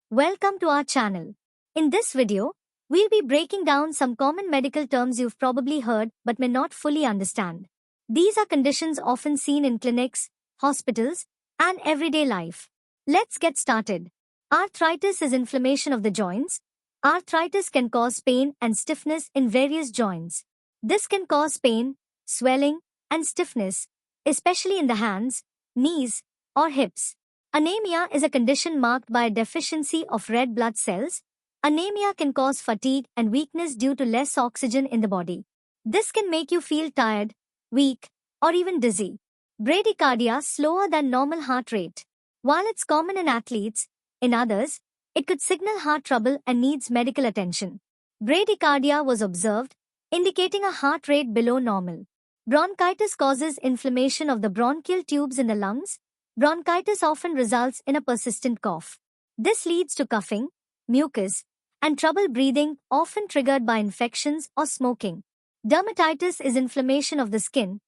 Welcome to our channel. In this video, we'll be breaking down some common medical terms you've probably heard but may not fully understand. These are conditions often seen in clinics, hospitals, and everyday life. Let's get started. Arthritis is inflammation of the joints. Arthritis can cause pain and stiffness in various joints. This can cause pain, swelling, and stiffness, especially in the hands, knees, or hips. Anemia is a condition marked by a deficiency of red blood cells. Anemia can cause fatigue and weakness due to less oxygen in the body. This can make you feel tired, weak, or even dizzy. Bradycardia slower than normal heart rate. While it's common in athletes, in others, it could signal heart trouble and needs medical attention. Bradycardia was observed, indicating a heart rate below normal. Bronchitis causes inflammation of the bronchial tubes in the lungs. Bronchitis often results in a persistent cough. This leads to coughing, mucus, and trouble breathing, often triggered by infections or smoking. Dermatitis is inflammation of the skin.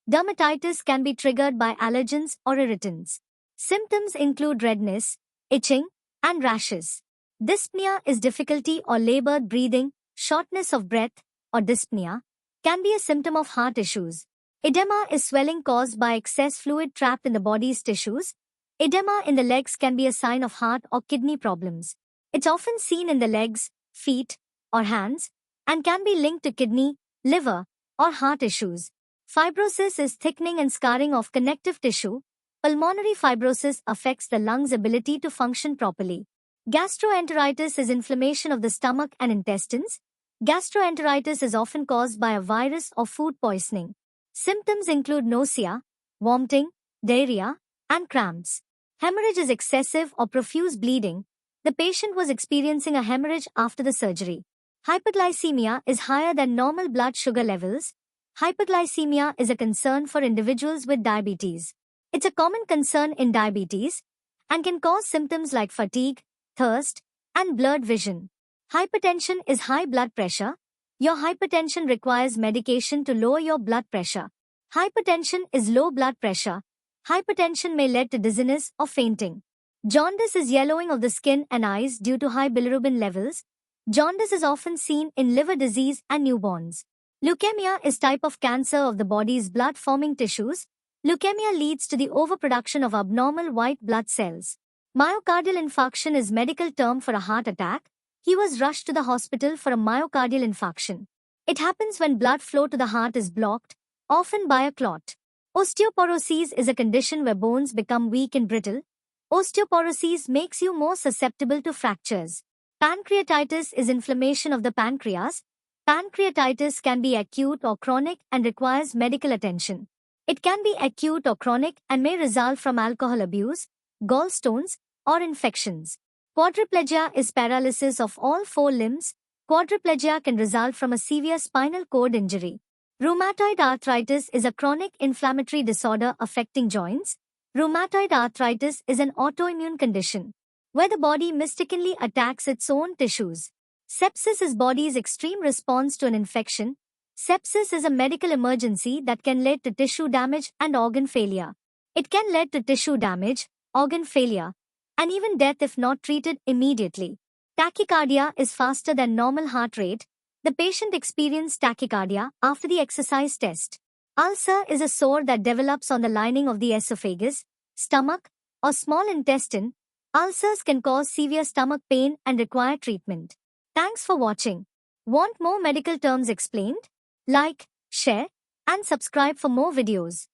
Dermatitis can be triggered by allergens or irritants. Symptoms include redness, itching, and rashes. Dyspnea is difficulty or labored breathing, shortness of breath, or dyspnea, can be a symptom of heart issues. Edema is swelling caused by excess fluid trapped in the body's tissues. Edema in the legs can be a sign of heart or kidney problems. It's often seen in the legs, feet, or hands, and can be linked to kidney, liver, or heart issues. Fibrosis is thickening and scarring of connective tissue. Pulmonary fibrosis affects the lungs' ability to function properly. Gastroenteritis is inflammation of the stomach and intestines. Gastroenteritis is often caused by a virus or food poisoning. Symptoms include nausea, vomiting, diarrhea, and cramps. Hemorrhage is excessive or profuse bleeding. The patient was experiencing a hemorrhage after the surgery. Hyperglycemia is higher than normal blood sugar levels. Hyperglycemia is a concern for individuals with diabetes. It's a common concern in diabetes and can cause symptoms like fatigue, thirst, and blurred vision. Hypertension is high blood pressure. Your hypertension requires medication to lower your blood pressure. Hypertension is low blood pressure. Hypertension may lead to dizziness or fainting. Jaundice is yellowing of the skin and eyes due to high bilirubin levels. Jaundice is often seen in liver disease and newborns. Leukemia is type of cancer of the body's blood-forming tissues. Leukemia leads to the overproduction of abnormal white blood cells. Myocardial infarction is medical term for a heart attack. He was rushed to the hospital for a myocardial infarction. It happens when blood flow to the heart is blocked, often by a clot. Osteoporosis is a condition where bones become weak and brittle. Osteoporosis makes you more susceptible to fractures. Pancreatitis is inflammation of the pancreas. Pancreatitis can be acute or chronic and requires medical attention. It can be acute or chronic and may result from alcohol abuse, gallstones, or infections. Quadriplegia is paralysis of all four limbs. Quadriplegia can result from a severe spinal cord injury. Rheumatoid arthritis is a chronic inflammatory disorder affecting joints. Rheumatoid arthritis is an autoimmune condition where the body mistakenly attacks its own tissues. Sepsis is body's extreme response to an infection. Sepsis is a medical emergency that can lead to tissue damage and organ failure. It can lead to tissue damage, organ failure, and even death if not treated immediately. Tachycardia is faster than normal heart rate. The patient experienced tachycardia after the exercise test. Ulcer is a sore that develops on the lining of the esophagus, stomach, or small intestine. Ulcers can cause severe stomach pain and require treatment. Thanks for watching. Want more medical terms explained? Like, share, and subscribe for more videos.